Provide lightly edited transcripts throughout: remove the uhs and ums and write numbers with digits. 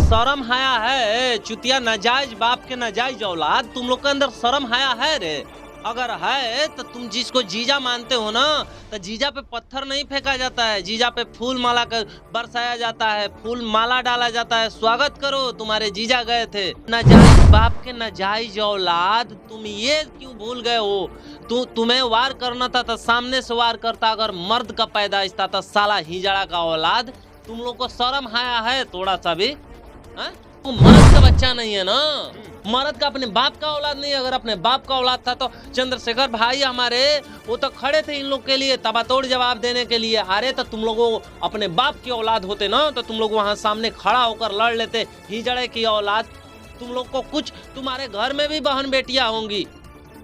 शर्म हाया है चुतिया नाजायज बाप के नाजायज औलाद। तुम लोग के अंदर शर्म हाया है रे? अगर है तो तुम जिसको जीजा मानते हो ना, तो जीजा पे पत्थर नहीं फेंका जाता है, जीजा पे फूल माला कर बरसाया जाता है, फूल माला डाला जाता है। स्वागत करो, तुम्हारे जीजा गए थे। नाजायज बाप के नाजायज औलाद, तुम ये क्यों भूल गए हो? तुम्हें वार करना था तो सामने से वार करता। अगर मर्द का पैदाइश था तो साला हिजड़ा का औलाद। तुम लोग को शर्म आया है थोड़ा सा भी? वो मर्द का बच्चा नहीं है ना, मर्द का अपने बाप का औलाद नहीं। अगर अपने बाप का औलाद था तो चंद्रशेखर भाई हमारे वो तो खड़े थे इन लोग के लिए तबातोड़ जवाब देने के लिए। अरे तो तुम लोगों अपने बाप की औलाद होते ना तो तुम लोग वहां सामने खड़ा होकर लड़ लेते। हिजड़े की औलाद, तुम लोग को कुछ, तुम्हारे घर में भी बहन बेटियां होंगी,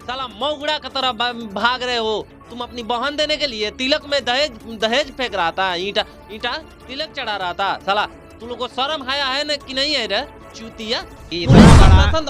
साला मौगड़ा की तरह भाग रहे हो। तुम अपनी बहन देने के लिए तिलक में दहेज फेंक रहा था, ईटा तिलक चढ़ा रहा था। साला तुम लोग को शर्म आया है ना कि नहीं है रे चूतिया?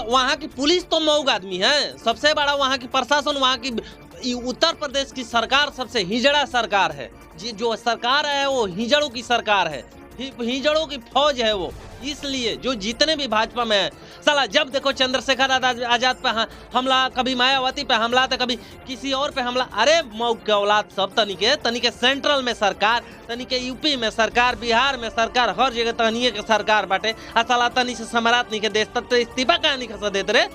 वहाँ की पुलिस तो मौग आदमी है, सबसे बड़ा वहाँ की प्रशासन, वहाँ की उत्तर प्रदेश की सरकार सबसे हिजड़ा सरकार है। जो सरकार है वो हिजड़ों की सरकार है, हिजड़ों की फौज है वो। इसलिए जो जितने भी भाजपा में है, साला जब देखो चंद्रशेखर आजाद पे हमला, कभी मायावती पे हमला, तो कभी किसी और पे हमला। अरे मौक के औलाद सब तनिके सेंट्रल में सरकार, तनिके यूपी में सरकार, बिहार में सरकार, हर जगह तनिए के सरकार बाटे। साला तनी से समारात नहीं के देश तब तो इस्तीफा कहाँ नहीं खसा देते रे?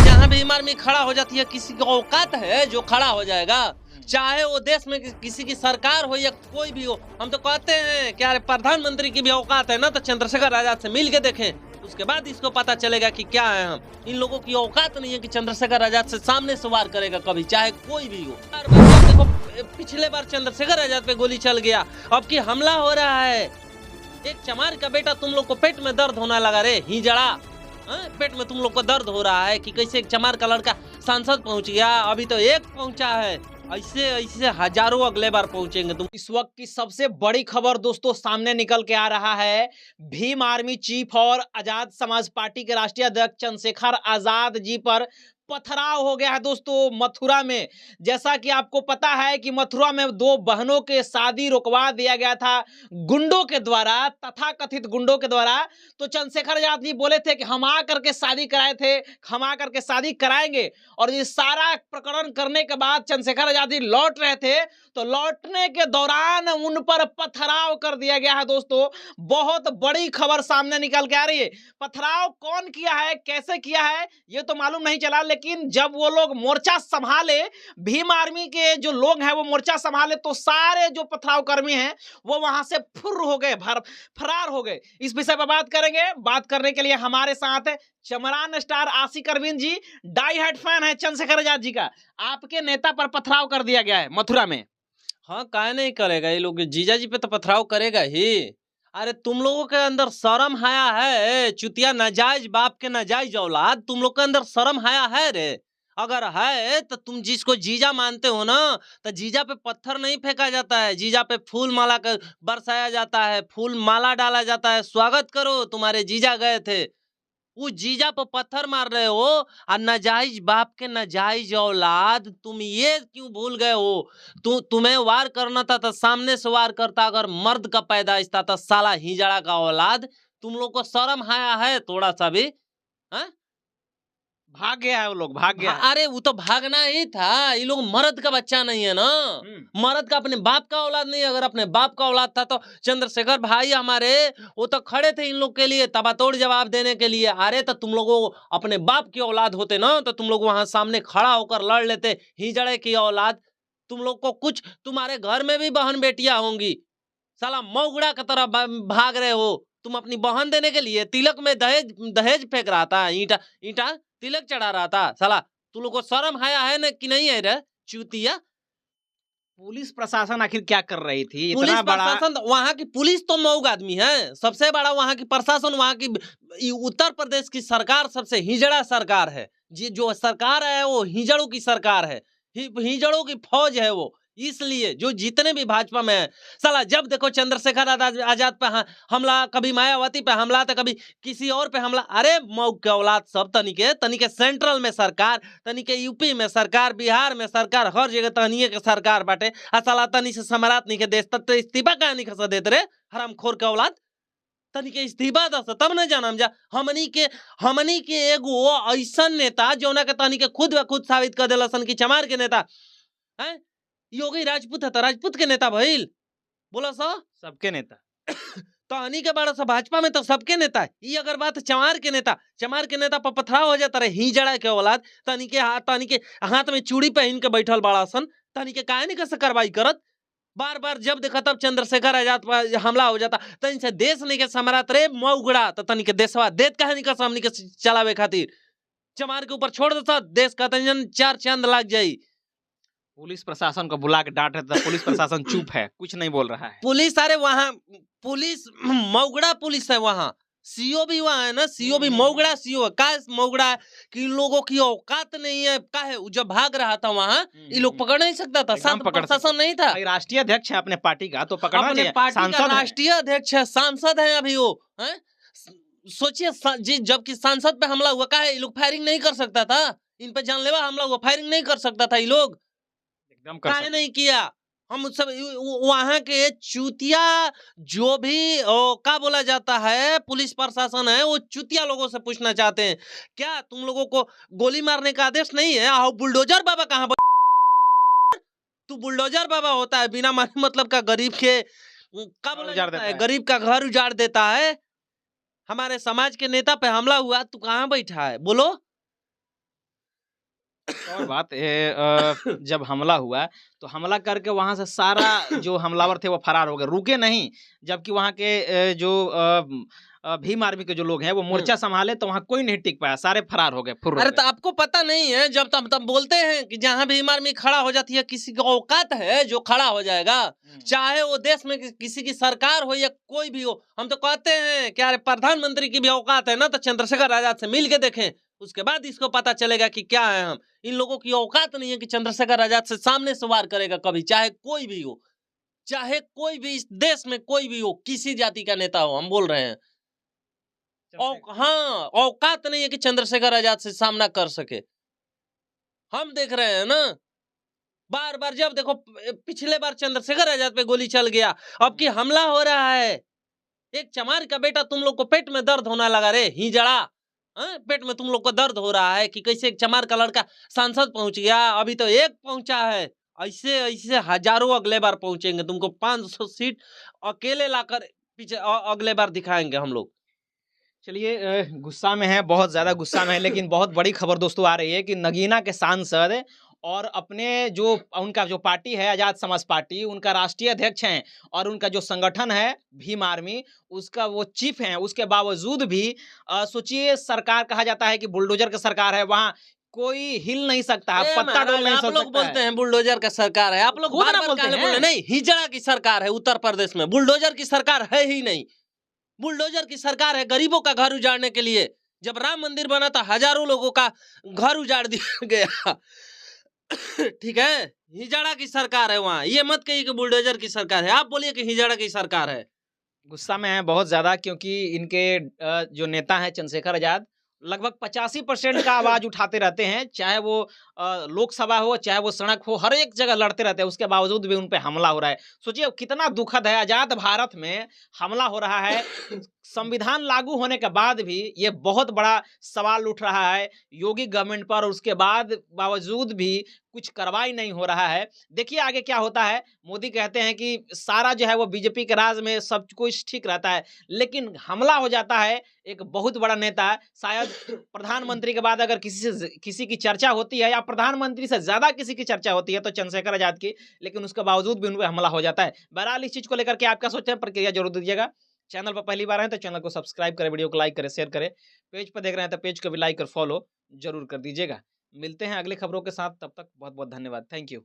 जहाँ भी आर्मी खड़ा हो जाती है, किसी को औकात है जो खड़ा हो जाएगा? चाहे वो देश में किसी की सरकार हो या कोई भी हो। हम तो कहते हैं क्या प्रधानमंत्री की भी औकात है ना, तो चंद्रशेखर आजाद से मिल के देखें, उसके बाद इसको पता चलेगा कि क्या है हम। इन लोगों की औकात नहीं है कि चंद्रशेखर आजाद से सामने से वार करेगा कभी, चाहे कोई भी हो। देखो पिछले बार चंद्रशेखर आजाद पे गोली चल गया, अब की हमला हो रहा है। एक चमार का बेटा, तुम लोग को पेट में दर्द होना लगा रे हिजड़ा? पेट में तुम लोग को दर्द हो रहा है कि कैसे एक चमार का लड़का सांसद पहुंच गया, अभी तो एक पहुंचा है। ऐसे हजारों अगले बार पहुंचेंगे तुम। इस वक्त की सबसे बड़ी खबर दोस्तों सामने निकल के आ रहा है। भीम आर्मी चीफ और आजाद समाज पार्टी के राष्ट्रीय अध्यक्ष चंद्रशेखर आजाद जी पर पथराव हो गया है दोस्तों मथुरा में। जैसा कि आपको पता है कि मथुरा में दो बहनों के शादी रुकवा दिया गया था गुंडों के द्वारा, तथाकथित गुंडों के द्वारा। तो चंद्रशेखर आजाद जी बोले थे कि हम आ करके शादी कराए थे, हम आ करके शादी कराएंगे। और ये सारा प्रकरण करने के बाद चंद्रशेखर आजाद जी लौट रहे थे, तो लौटने के दौरान उन पर पथराव कर दिया गया है दोस्तों। बहुत बड़ी खबर सामने निकल के आ रही है। पथराव कौन किया है, कैसे किया है, ये तो मालूम नहीं चला, लेकिन जब वो लोग मोर्चा संभाले, भीम आर्मी के जो लोग हैं वो मोर्चा संभाले, तो सारे जो पथराव कर्मी हैं वो वहां से फुर्र हो गए, फरार हो गए। इस विषय पर बात करेंगे। बात करने के लिए हमारे साथ है चमरान स्टार आशिक Arvind ji, die hard fan है चंद्रशेखर आजाद जी का। आपके नेता पर पथराव कर दिया गया है मथुरा में। हाँ, काहे नहीं करेगा, ये लोग जीजा जी पे तो पथराव करेगा ही। अरे तुम लोगों के अंदर शर्म हाया है चुतिया नाजायज बाप के नाजायज औलाद। तुम लोग के अंदर शर्म हाया है रे? अगर है तो तुम जिसको जीजा मानते हो ना, तो जीजा पे पत्थर नहीं फेंका जाता है, जीजा पे फूल माला कर बरसाया जाता है, फूल माला डाला जाता है। स्वागत करो, तुम्हारे जीजा गए थे। वो जीजा पे पत्थर मार रहे हो, और नाजायज बाप के नाजायज औलाद, तुम ये क्यों भूल गए हो? तुम्हें वार करना था तो सामने से वार करता। अगर मर्द का पैदाइश था तो साला हिजड़ा का औलाद। तुम लोग को शर्म आया है थोड़ा सा भी? भाग गया है वो लोग, भाग गया। अरे वो तो भागना ही था, ये लोग मर्द का बच्चा नहीं है ना, मर्द का अपने बाप का औलाद नहीं। अगर अपने बाप का औलाद था तो चंद्रशेखर भाई हमारे वो तो खड़े थे इन लोग के लिए तबातोड़ जवाब देने के लिए। अरे तो तुम लोगों अपने बाप की औलाद होते ना तो तुम लोग वहां सामने खड़ा होकर लड़ लेते। हिजड़े की औलाद, तुम लोग को कुछ, तुम्हारे घर में भी बहन बेटियां होंगी, साला मौगड़ा की तरह भाग रहे हो। तुम अपनी बहन देने के लिए तिलक में दहेज फेंक रहा था, ईटा तिलक चढ़ा रहा था। साला तुम लोग को शर्म आया है ना कि नहीं है रे चूतिया? पुलिस प्रशासन आखिर क्या कर रही थी? पुलिस प्रशासन, वहाँ की पुलिस तो मौग आदमी है, सबसे बड़ा वहाँ की प्रशासन, वहाँ की उत्तर प्रदेश की सरकार सबसे हिजड़ा सरकार है। जो सरकार है वो हिजड़ों की सरकार है, हिजड़ों की फौज है वो। इसलिए जो जितने भी भाजपा में है, साला जब देखो चंद्रशेखर आजाद पे हमला, कभी मायावती पे हमला, तो कभी किसी और पे हमला। अरे मौक के औलाद सब तनिके सेंट्रल में सरकार, तनिके यूपी में सरकार, बिहार में सरकार, हर जगह तनिए के सरकार बाटे। साला तनी से समारात नहीं के देश तब तो इस्तीफा कहाँ नहीं खसा देते रे हरामखोर के औलाद? तनिके इस्तीफा दस तब न जानम जा। हमनी के एगो ऐसन नेता जौना के तनिके खुद ब खुद साबित कर देलसन कि चमार के नेता हैं। योगी राजपूत है तो राजपूत के नेता भइल बोला सा सबके नेता। तहनी के बड़ा सा भाजपा में तो सबके नेता है। ये अगर बात चमार के नेता पर पथराव हो जाता रहे ही जड़ा के औलाद तनी के हाथ में चूड़ी पहन के बैठल बड़ा सन तनी के काहे नहीं कैसे कार्रवाई करत। बार बार जब देखा तब चंद्रशेखर आजाद पर हमला हो जाता तनी से देश नहीं के समरात रे मऊगड़ा तो तनी के देशवा देत काहे नहीं का हमनी के चलावे खातिर चमार के ऊपर छोड़ देता देश का तंजन चार चांद लग जाई। पुलिस प्रशासन को बुला के डांट रहे थे, पुलिस प्रशासन चुप है, कुछ नहीं बोल रहा है। पुलिस अरे वहाँ पुलिस मऊगड़ा पुलिस है, वहाँ सीओ भी वहाँ है ना, सीओ भी मऊगड़ा सीओ है। का मऊगड़ा है कि इन लोगों की औकात नहीं है। का है जब भाग रहा था वहाँ ये लोग पकड़ नहीं सकता था, शांत प्रशासन नहीं था। राष्ट्रीय अध्यक्ष है अपने पार्टी का तो पकड़ना अपने पार्टी का राष्ट्रीय अध्यक्ष है, सांसद है अभी वो है। सोचिए जबकि सांसद पे हमला हुआ, का है ये लोग फायरिंग नहीं कर सकता था, इन पे जानलेवा हमला हुआ, फायरिंग नहीं कर सकता था ये लोग, एकदम काहे नहीं किया। हम सब वहां के चूतिया जो भी क्या बोला जाता है पुलिस प्रशासन है वो चूतिया लोगों से पूछना चाहते हैं क्या तुम लोगों को गोली मारने का आदेश नहीं है। आओ बुलडोजर बाबा कहाँ तू बुलडोजर बाबा होता है बिना मतलब का गरीब के क्या बोला जाता है गरीब का घर उजाड़ देता है। हमारे समाज के नेता पे हमला हुआ तू कहाँ बैठा है बोलो। और बात जब हमला हुआ तो हमला करके वहां से सारा जो हमलावर थे वो फरार हो गए, रुके नहीं। जबकि वहां के जो भीम आर्मी के जो लोग हैं वो मोर्चा संभाले तो वहां कोई नहीं टिक पाया, सारे फरार हो गए। अरे तो आपको पता नहीं है जब तब बोलते हैं कि जहां भीम आर्मी खड़ा हो जाती है किसी की औकात है जो खड़ा हो जाएगा, चाहे वो देश में किसी की सरकार हो या कोई भी हो। हम तो कहते हैं कि अरे प्रधानमंत्री की भी औकात है ना तो चंद्रशेखर आजाद से मिल के देखें, उसके बाद इसको पता चलेगा कि क्या है हम। इन लोगों की औकात नहीं है कि चंद्रशेखर आजाद से सामने से वार करेगा कभी, चाहे कोई भी हो, चाहे कोई भी इस देश में कोई भी हो, किसी जाति का नेता हो। हम बोल रहे हैं हाँ औकात नहीं है कि चंद्रशेखर आजाद से सामना कर सके। हम देख रहे हैं ना बार बार, जब देखो पिछले बार चंद्रशेखर आजाद पे गोली चल गया, अब की हमला हो रहा है। एक चमार का बेटा तुम लोग को पेट में दर्द होना लगा रे ही जड़ा, पेट में तुम लोग को दर्द हो रहा है कि कैसे एक चमार का लड़का सांसद पहुंच गया। अभी तो एक पहुंचा है, ऐसे ऐसे हजारों अगले बार पहुंचेंगे। तुमको 500 सीट अकेले लाकर पीछे अगले बार दिखाएंगे हम लोग। चलिए गुस्सा में है, बहुत ज्यादा गुस्सा में है, लेकिन बहुत बड़ी खबर दोस्तों आ रही है कि नगीना के सांसद और अपने जो उनका जो पार्टी है आजाद समाज पार्टी, उनका राष्ट्रीय अध्यक्ष हैं और उनका जो संगठन है भीम आर्मी उसका वो चीफ हैं, उसके बावजूद भी सोचिए सरकार कहा जाता है कि बुलडोजर की सरकार है, वहाँ कोई हिल नहीं सकता, पत्ता डोल नहीं सकता। आप लोग बोलते हैं बुलडोजर का सरकार है, आप लोग बार-बार बोलते नहीं हिजड़ा की सरकार है उत्तर प्रदेश में, बुलडोजर की सरकार है ही नहीं। बुलडोजर की सरकार है गरीबों का घर उजाड़ने के लिए। जब राम मंदिर बना था हजारों लोगों का घर उजाड़ दिया गया ठीक है, हिजड़ा की सरकार है वहाँ। ये मत कहिए कि बुलडोजर की सरकार है, आप बोलिए कि हिजड़ा की सरकार है। गुस्सा में है बहुत ज्यादा, क्योंकि इनके जो नेता है चंद्रशेखर आजाद लगभग 85% का आवाज उठाते रहते हैं, चाहे वो लोकसभा हो चाहे वो सड़क हो, हर एक जगह लड़ते रहते हैं, उसके बावजूद भी उन पे हमला हो रहा है। सोचिए कितना दुखद है, आजाद भारत में हमला हो रहा है। संविधान लागू होने के बाद भी ये बहुत बड़ा सवाल उठ रहा है योगी गवर्नमेंट पर, और उसके बाद बावजूद भी कुछ कार्रवाई नहीं हो रहा है। देखिए आगे क्या होता है। मोदी कहते हैं कि सारा जो है वो बीजेपी के राज में सब कुछ ठीक रहता है, लेकिन हमला हो जाता है एक बहुत बड़ा नेता। शायद प्रधानमंत्री के बाद अगर किसी की चर्चा होती है या प्रधानमंत्री से ज्यादा किसी की चर्चा होती है तो चंद्रशेखर आजाद की, लेकिन उसके बावजूद भी उन पर हमला हो जाता है। बहरहाल इस चीज को लेकर के आपका सोचें, प्रक्रिया जरूर दीजिएगा। चैनल पर पहली बार है तो चैनल को सब्सक्राइब करें, वीडियो को लाइक करें, शेयर करें। पेज पर देख रहे हैं तो पेज को भी लाइक और फॉलो जरूर कर दीजिएगा। मिलते हैं अगली खबरों के साथ, तब तक बहुत बहुत धन्यवाद। Thank you.